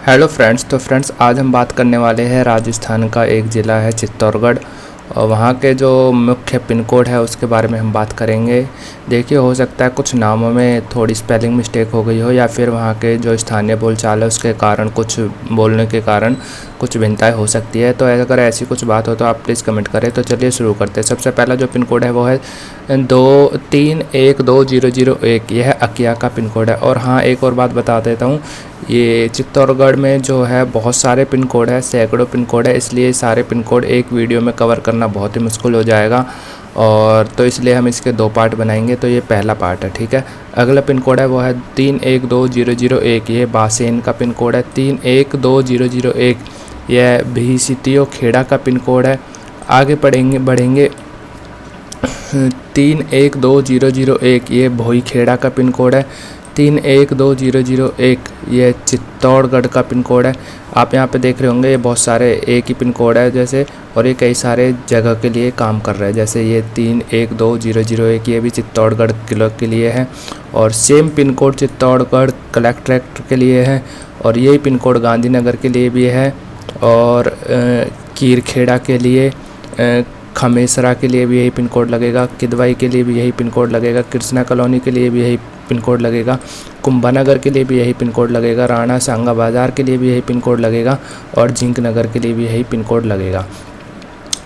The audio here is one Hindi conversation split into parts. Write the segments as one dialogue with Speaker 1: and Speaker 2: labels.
Speaker 1: Hello friends. तो फ्रेंड्स आज हम बात करने वाले हैं राजस्थान का एक ज़िला है चित्तौड़गढ़, और वहाँ के जो मुख्य पिन कोड है उसके बारे में हम बात करेंगे। देखिए, हो सकता है कुछ नामों में थोड़ी स्पेलिंग मिस्टेक हो गई हो, या फिर वहाँ के जो स्थानीय बोलचाल है उसके कारण, कुछ बोलने के कारण कुछ भिन्नताएं हो सकती है। तो अगर ऐसी कुछ बात हो तो आप प्लीज़ कमेंट करें। तो चलिए शुरू करते हैं। सबसे पहला जो पिन कोड है वो है 231201। यह अकिया का पिन कोड है। और हाँ, एक और बात बता देता हूँ, ये चित्तौड़गढ़ में जो है बहुत सारे पिन कोड है, सैकड़ों पिन कोड है, इसलिए सारे पिन कोड एक वीडियो में कवर करना बहुत ही मुश्किल हो जाएगा। और तो इसलिए हम इसके 2 पार्ट बनाएंगे। तो ये पहला पार्ट है, ठीक है। अगला पिन कोड है वो है 312001। ये बासेन का पिन कोड है 312001। यह भीसितियो खेड़ा का पिन कोड है। आगे बढ़ेंगे 312001। ये भोई खेड़ा का पिन कोड है 312001। ये चित्तौड़गढ़ का पिन कोड है। आप यहाँ पे देख रहे होंगे, ये बहुत सारे एक ही पिन कोड है जैसे, और ये कई सारे जगह के लिए काम कर रहे हैं। जैसे ये 312001, ये भी चित्तौड़गढ़ किलो के लिए है। और same pin code Chittorgarh collectorate के लिए है। और यही पिन कोड गांधीनगर के लिए भी है, और कीरखेड़ा के लिए, खमेसरा के लिए भी यही पिन कोड लगेगा, किदवाई के लिए भी यही पिन कोड लगेगा, कृष्णा कॉलोनी के लिए भी यही पिन कोड लगेगा, कुंभानगर के लिए भी यही पिन कोड लगेगा, राणा सांगा बाज़ार के लिए भी यही पिन कोड लगेगा, और जिंक नगर के लिए भी यही पिन कोड लगेगा।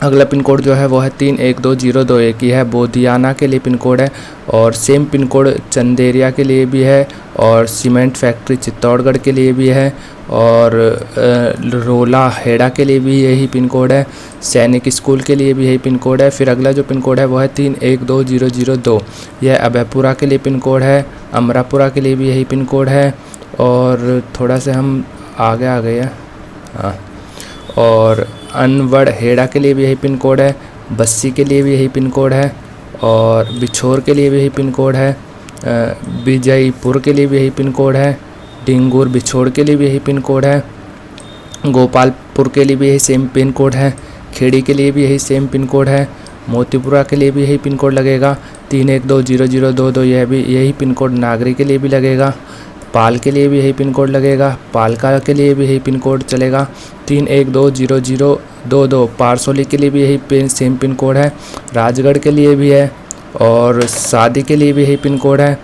Speaker 1: अगला पिन कोड जो है वो है 312021। यह बोधियाना के लिए पिन कोड है। और सेम पिन कोड चंदेरिया के लिए भी है, और सीमेंट फैक्ट्री चित्तौड़गढ़ के लिए भी है, और रोला हेड़ा के लिए भी यही पिन कोड है, सैनिक स्कूल के लिए भी यही पिन कोड है। फिर अगला जो पिन कोड है वो है 312002। यह अभयपुरा के लिए पिन कोड है, अमरापुरा के लिए भी यही पिन कोड है। और थोड़ा से हम आगे आ गए हैं, हाँ। और अनवड़ हेड़ा के लिए भी यही पिन कोड है, बस्सी के लिए भी यही पिन कोड है, और बिछोर के लिए भी यही पिन कोड है, विजयपुर के लिए भी यही पिन कोड है, डिंगूर बिछोड़ के लिए भी यही पिन कोड है, गोपालपुर के लिए भी यही सेम पिन कोड है, खेड़ी के लिए भी यही सेम पिन कोड है, मोतीपुरा के लिए भी यही पिन कोड लगेगा 31200022। यह भी यही पिन कोड नागरी के लिए भी लगेगा, पाल के लिए भी यही पिन कोड लगेगा, पालका के लिए भी यही पिन कोड चलेगा 31200022। पारसोली के लिए भी यही सेम पिन कोड है, राजगढ़ के लिए भी है, और सादी के लिए भी यही पिन कोड है,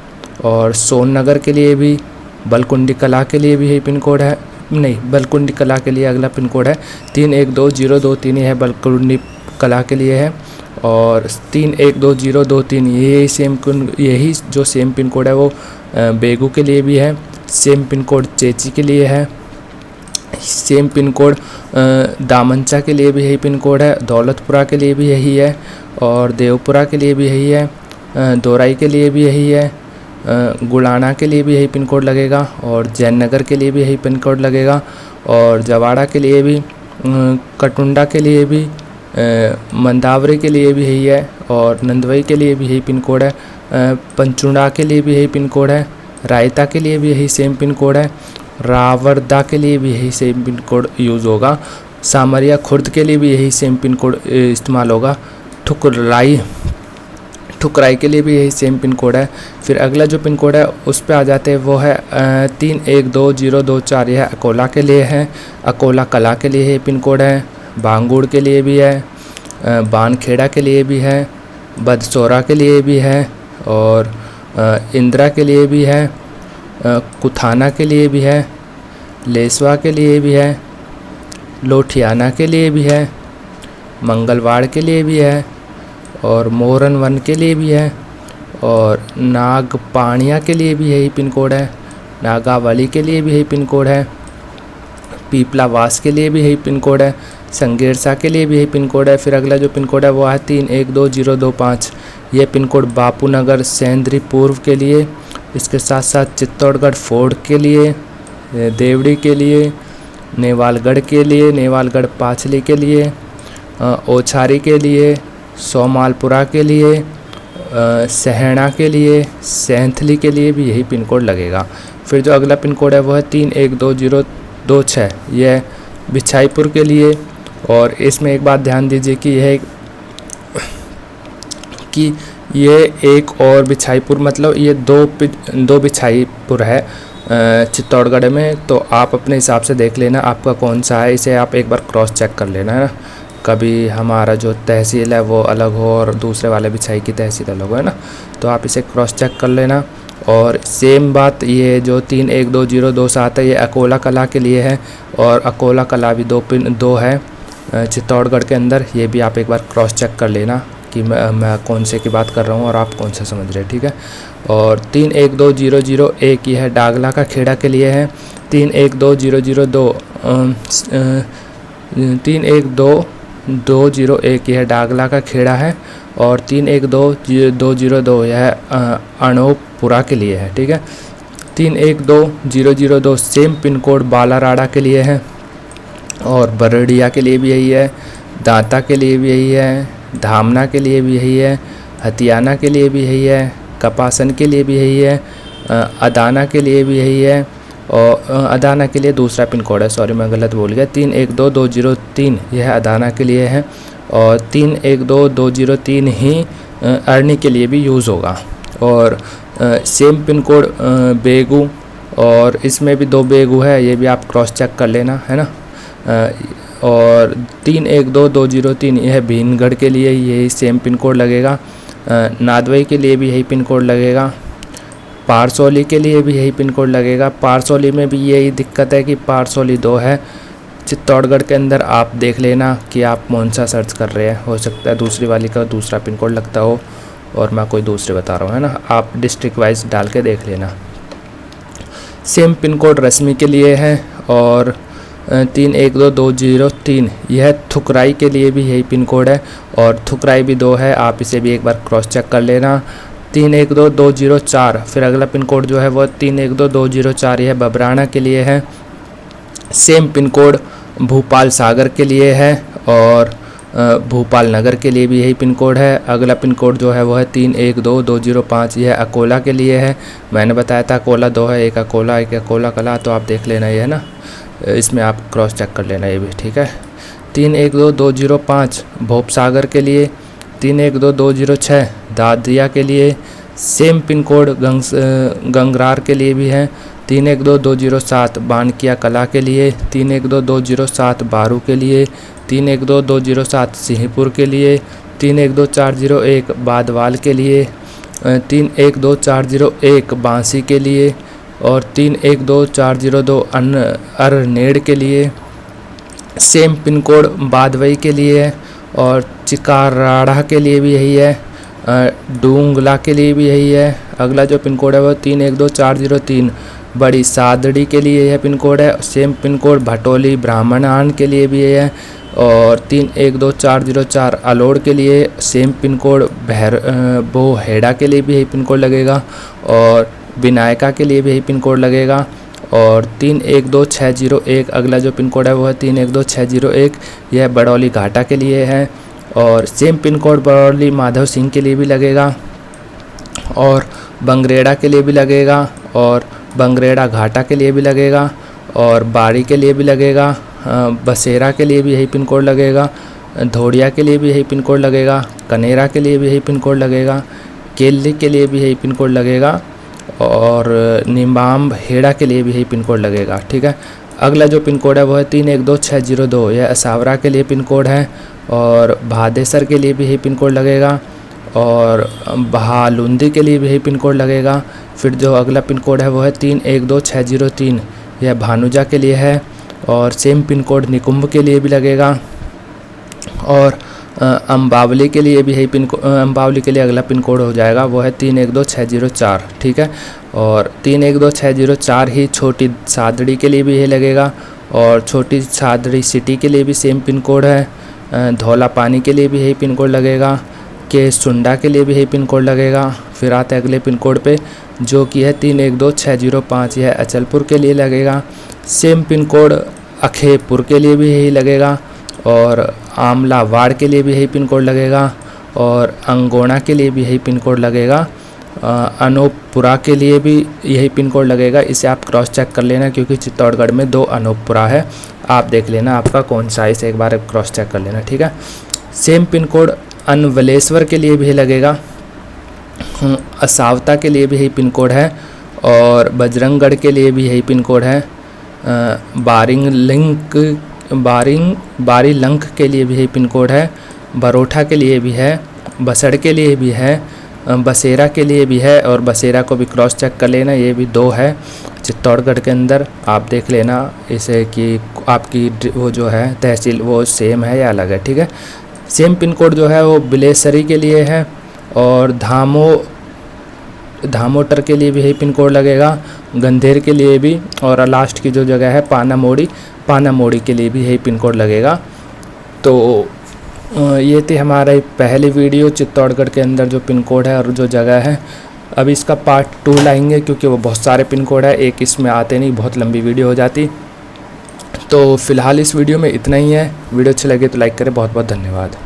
Speaker 1: और सोननगर के लिए भी, बलकुंडी कला के लिए भी यही पिन कोड है। नहीं, बलकुंडी कला के लिए अगला पिन कोड है 312023। यह बलकुंडी कला के लिए है। और 312023 यही जो सेम पिन कोड है वो बेगू के लिए भी है। सेम पिन कोड चेची के लिए है। सेम पिन कोड दामनचा के लिए भी यही पिन कोड है, दौलतपुरा के लिए भी यही है, और देवपुरा के लिए भी यही है, दोराई के लिए भी यही है, गुड़ाना के लिए भी यही पिन कोड लगेगा, और जैननगर के लिए भी यही पिन कोड लगेगा, और जवाड़ा के लिए भी, कटुंडा के लिए भी, मंदावरे के लिए भी यही है, और नंदवई के लिए भी यही पिन कोड है, पंचुड़ा के लिए भी यही पिन कोड है, रायता के लिए भी यही सेम पिन कोड है, रावरदा के लिए भी यही सेम पिन कोड यूज़ होगा, सामरिया खुर्द के लिए भी यही सेम पिन कोड इस्तेमाल होगा, ठुकराई के लिए भी यही सेम पिन कोड है। फिर अगला जो पिन कोड है उस पर आ जाते हैं, वो है 312024। यह अकोला के लिए है, अकोला कला के लिए ये पिन कोड है, बांगुड़ के लिए भी है, बानखेड़ा के लिए भी है, बदसोरा के लिए भी है, और इंदिरा के लिए भी है, कुथाना के लिए भी है, लेसवा के लिए भी है, लोठियाना के लिए भी है, मंगलवाड़ के लिए भी है, और मोरन वन के लिए भी है, और नागपाणिया के लिए भी यही पिन कोड है, नागावली के लिए भी यही पिन कोड है, पीपलावास के लिए भी यही पिन कोड है, संगेरसा के लिए भी यही पिन कोड है। फिर अगला जो पिन कोड है वो है 312025। ये पिन कोड बापू नगर सेंद्री पूर्व के लिए, इसके साथ साथ चित्तौड़गढ़ फोर्ट के लिए, देवड़ी के लिए, नेवालगढ़ के लिए, नेवालगढ़ पाछली के लिए, ओछारी के लिए, सोमालपुरा के लिए, सहना के लिए, सैंथली के लिए भी यही पिन कोड लगेगा। फिर जो अगला पिन कोड है वो है 312026। यह बिछाईपुर के लिए। और इसमें एक बात ध्यान दीजिए कि ये एक और बिछाईपुर, मतलब ये दो बिछाईपुर है। चित्तौड़गढ़ में, तो आप अपने हिसाब से देख लेना आपका कौन सा है। इसे आप एक बार क्रॉस चेक कर लेना, है ना। कभी हमारा जो तहसील है वो अलग हो और दूसरे वाले बिछाई की तहसील अलग हो, है ना। तो आप इसे क्रॉस चेक कर लेना। और सेम बात ये जो 312027 है ये अकोला कला के लिए है, और अकोला कला भी 2 है चित्तौड़गढ़ के अंदर। ये भी आप एक बार क्रॉस चेक कर लेना कि मैं कौन से की बात कर रहा हूँ और आप कौन सा समझ रहे हैं, ठीक है। और 312001 ये है डागला का खेड़ा के लिए है। 312002 31201 यह डागला का खेड़ा है। और 312202 यह अनोपपुरा के लिए है, ठीक है। 312002 सेम पिन कोड बालाराड़ा के लिए है, और बरड़िया के लिए भी यही है, दांता के लिए भी यही है, धामना के लिए भी यही है, हथियाना के लिए भी यही है, कपासन के लिए भी यही है, अदाना के लिए भी यही है। और अदाना के लिए दूसरा पिन कोड है, सॉरी मैं गलत बोल गया। 312203 यह अदाना के लिए है, और 312203 ही अरनी के लिए भी यूज़ होगा। और सेम पिन कोड बेगू, और इसमें भी 2 बेगू है, ये भी आप क्रॉस चेक कर लेना, है ना। और 312203 यह भीनगढ़ के लिए यही सेम पिन कोड लगेगा। नादवई के लिए भी यही पिन कोड लगेगा। पारसौली के लिए भी यही पिन कोड लगेगा। पारसौली में भी यही दिक्कत है कि पारसौली 2 है चित्तौड़गढ़ के अंदर। आप देख लेना कि आप कौन सा सर्च कर रहे हैं, हो सकता है दूसरी वाली का दूसरा पिन कोड लगता हो और मैं कोई दूसरे बता रहा हूँ, है ना। आप डिस्ट्रिक्ट वाइज डाल के देख लेना। सेम पिन कोड रश्मि के लिए है, और 312203 यह थुकराई के लिए भी यही पिन कोड है, और थुकराई भी 2 है। आप इसे भी एक बार क्रॉस चेक कर लेना। 312204 फिर अगला पिन कोड जो है वो 312204 यह बबराना के लिए है। सेम पिन कोड भूपाल सागर के लिए है, और भूपाल नगर के लिए भी यही पिन कोड है। अगला पिन कोड जो है वो है 312205 यह अकोला के लिए है। मैंने बताया था अकोला 2 है, एक अकोला कला, तो आप देख लेना ये, है ना। इसमें आप क्रॉस चेक कर लेना ये भी, ठीक है। 312205 भोप सागर के लिए। 312206 दादिया के लिए। सेम पिन कोड गंगरार के लिए भी है। 312207 बानकिया कला के लिए। 312207 बारू के लिए। 312207 सिंहपुर के लिए। 312401 बादवाल के लिए। 312401 बांसी के लिए, और 312402 अरनेड़ के लिए। सेम पिन कोड बादवई के लिए है, और चिकाराड़ा के लिए भी यही है, डूंगला के लिए भी यही है। अगला जो पिन कोड है वो 312403 बड़ी सादड़ी के लिए यह पिन कोड है। सेम पिन कोड भटोली ब्राह्मणान के लिए भी यही है, और 312404 अलोड़ के लिए। सेम पिन कोड बोहेड़ा के लिए भी यही पिन कोड लगेगा, और विनायका के लिए भी यही पिन कोड लगेगा। और 312601 अगला जो पिन कोड है वो है 312601 यह बड़ौली घाटा के लिए है, और same pin code Barauli Madhav Singh के लिए भी लगेगा, और बंगरेड़ा के लिए भी लगेगा, और बंगरेड़ा घाटा के लिए भी लगेगा, और बाड़ी के लिए भी लगेगा। बसेरा के लिए भी यही पिन कोड लगेगा। धोड़िया के लिए भी यही पिन कोड लगेगा। कनेरा के लिए भी यही पिन कोड लगेगा। केल्ली के लिए भी यही पिन कोड लगेगा, और निम्बाम हेड़ा के लिए भी यही पिन कोड लगेगा, ठीक है। अगला जो पिन कोड है वो है 312602 यह असावरा के लिए पिन कोड है, और भादेसर के लिए भी यही पिन कोड लगेगा, और बहालुंदी के लिए भी यही पिन कोड लगेगा। फिर जो अगला पिन कोड है वो है 312603 यह भानुजा के लिए है, और सेम पिन कोड निकुंभ के लिए भी लगेगा, और अम्बावली के लिए भी यही अम्बावली के लिए अगला पिन कोड हो जाएगा वो है 312604, ठीक है। और 312604 ही छोटी सादड़ी के लिए भी यही लगेगा, और छोटी सादड़ी सिटी के लिए भी सेम पिन कोड है। धौला पानी के लिए भी यही पिन कोड लगेगा। के सुंडा के लिए भी यही पिन कोड लगेगा। फिर आते हैं अगले पिन कोड पे जो कि है 312605 यह अचलपुर के लिए लगेगा। सेम पिन कोड अखेपुर के लिए भी यही लगेगा, और आमलावाड़ के लिए भी यही पिन कोड लगेगा, और अंगोना के लिए भी यही पिन कोड लगेगा। अनोपपुरा के लिए भी यही पिन कोड लगेगा। इसे आप क्रॉस चेक कर लेना क्योंकि चित्तौड़गढ़ में 2 अनोपपुरा है। आप देख लेना आपका कौन सा है, इसे एक बार क्रॉस चेक कर लेना, ठीक है। सेम पिन कोड अनवलेश्वर के लिए भी लगेगा। असावता के लिए भी यही पिन कोड है, और बजरंगगढ़ के लिए भी यही पिन कोड है। बारीलंक के लिए भी यही पिन कोड है। बरोठा के लिए भी है, बसड़ के लिए भी है, बसेरा के लिए भी है, और बसेरा को भी क्रॉस चेक कर लेना, ये भी 2 है चित्तौड़गढ़ के अंदर। आप देख लेना इसे कि आपकी वो जो है तहसील वो सेम है या अलग है, ठीक है। सेम पिन कोड जो है वो बिलेसरी के लिए है, और धामोटर के लिए भी यही पिन कोड लगेगा, गंधेर के लिए भी, और लास्ट की जो जगह है पानामोड़ी के लिए भी यही पिन कोड लगेगा। तो ये थी हमारा पहली वीडियो चित्तौड़गढ़ के अंदर जो पिन कोड है और जो जगह है। अब इसका पार्ट 2 लाएंगे क्योंकि वो बहुत सारे पिन कोड है, एक इसमें आते नहीं, बहुत लंबी वीडियो हो जाती। तो फिलहाल इस वीडियो में इतना ही है। वीडियो अच्छी लगे तो लाइक करें। बहुत बहुत धन्यवाद।